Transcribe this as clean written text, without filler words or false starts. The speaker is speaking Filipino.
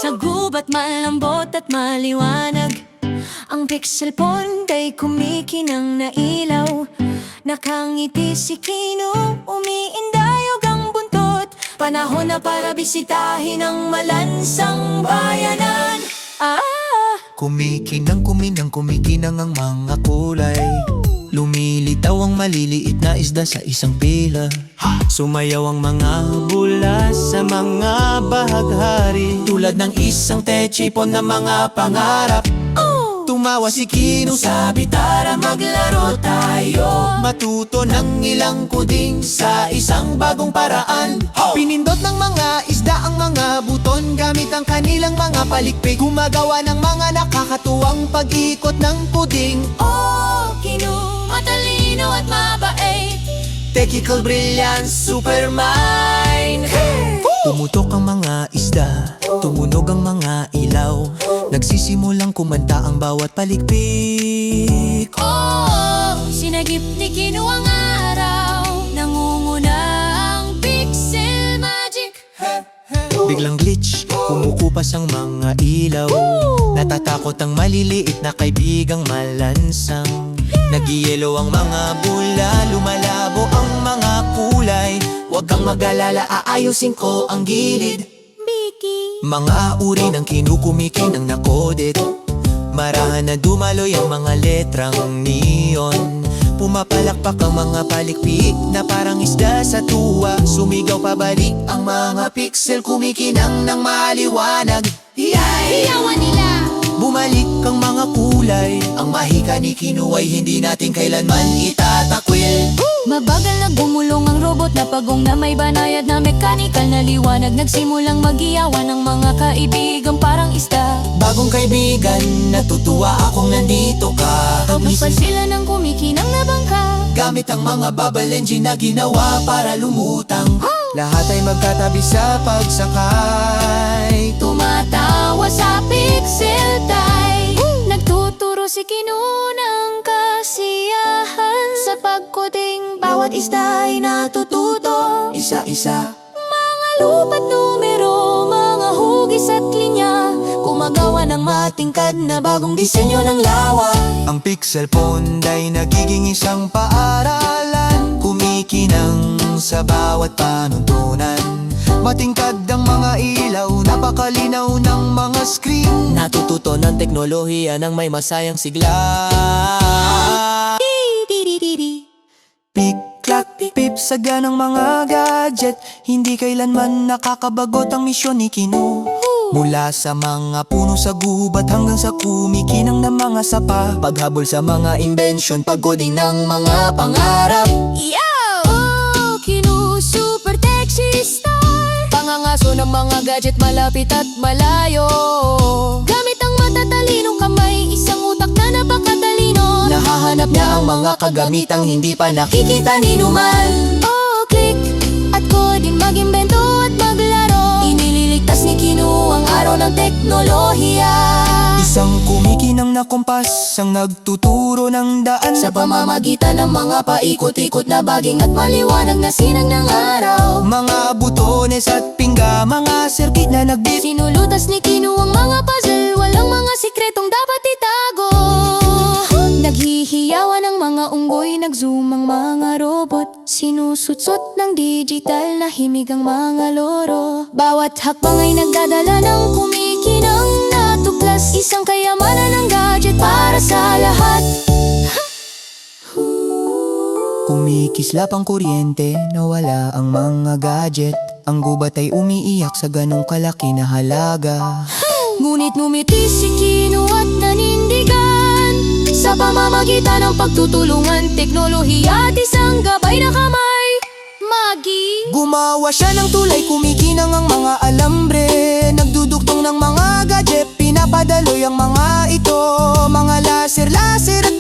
Sa gubat malambot at maliwanag, ang pixel phone ay kumikinang na ilaw. Nakangiti si Kino, umiindayog ang buntot. Panahon na para bisitahin ang malansang bayanan. Kumikinang ang mga kulay. Lumilitaw ang maliliit na isda sa isang pila. Sumayaw ang mga bula sa mga bahaghari, tulad ng isang techipon na mga pangarap. Tumawa si Kino, sabi tara maglaro tayo, matuto ng ilang kuding sa isang bagong paraan. Pinindot ng mga isda ang mga buton gamit ang kanilang mga palikpik, gumagawa ng mga nakakatuwang pag-ikot ng puding. Kino, matalino at mabait, Technical brilliance, supermind. Tumutok ang mga isda, tumunog ang mga ilaw, nagsisimulang kumanta ang bawat palikpik. Sinagip ni Kino ang araw, nangunguna ang pixel magic. Biglang glitch, kumukupas ang mga ilaw, natatakot ang maliliit na kaibigang malansang. Nagyelo ang mga bula, lumalabo ang mga kulay. Huwag kang mag-alala, aayusin ko ang gilid. Mickey, Mga uri ng kinukumikinang nakodit, marahan na dumaloy ang mga letrang neon. Pumapalakpak ang mga palikpik na parang isda sa tuwa. Sumigaw pabalik ang mga pixel, kumikinang ng maliwanag. iyawan nila. Bumalik ang mga kulay, ang mahika ni Kino ay hindi natin kailanman itatakwil. Mabagal na gumulong ang robot na pagong na may banayad na mekanikal na liwanag. Nagsimulang mag-iyawan ng mga kaibigan parang isda. Bagong kaibigan, natutuwa akong nandito ka. Pagpasal sila ng kumikinang na bangka, Gamit ang mga bubble engine na ginawa para lumutang. Lahat ay magkatabi sa pagsakay. tumatawa sa pixel tie. Nagtuturo si Kino ng kasiyahan. Sa pagkuding bawat isda ay natututo. Isa-isa, Mga lupat numero, mga hugis at linya, gumagawa ng matingkad na bagong disenyo ng lawa. ang pixel phone ay nagiging isang paaralan, kumikinang sa bawat panuntunan. Matingkad ang mga ilaw, napakalinaw ng mga screen. Natututo ng teknolohiya ng may masayang sigla. Pik-clack, pip saga ng mga gadget, hindi kailanman nakakabagot ang misyon ni Kino. Mula sa mga puno sa gubat hanggang sa kumikinang ng mga sapa, paghabol sa mga invention, paggoding ng mga pangarap. Kino, super texy star. Pangangaso ng mga gadget malapit at malayo. Gamit ang matatalinong kamay, isang utak na napakatalino. Nahahanap niya ang mga kagamitang hindi pa nakikita ni Numan. Click at coding, mag-imbento at maglaro. Inililigtas ni Kino ang araw ng teknolohiya. Isang kumikinang na kompas ang nagtuturo ng daan, Sa pamamagitan ng mga paikot-ikot na baging at maliwanag na sinag ng araw. mga butones at pingga, mga circuit na nagbit. Sinulutas ni Kino ang mga puzzle, walang mga sikretong dapat itago. Naghihiyawan ang mga unggoy, nag-zoom ang mga robot. Sinusutsot ng digital na himig ang mga loro. Bawat hakbang ay nagdadala ng kumikinang na tuklas. Isang kayamanan ng gadget para sa lahat. Kumikislap ang kuryente, nawala ang mga gadget. Ang gubat ay umiiyak sa ganong kalaki na halaga. Ngunit ngumiti si Kino at nanindigan. Sa pamamagitan ng pagtutulungan, teknolohiya at isang gabay na kamay. Magi, Gumawa siya ng tulay, kumikinang ang mga alambre. Nagduduktong ng mga gadget, pinapadaloy ang mga ito. Mga laser at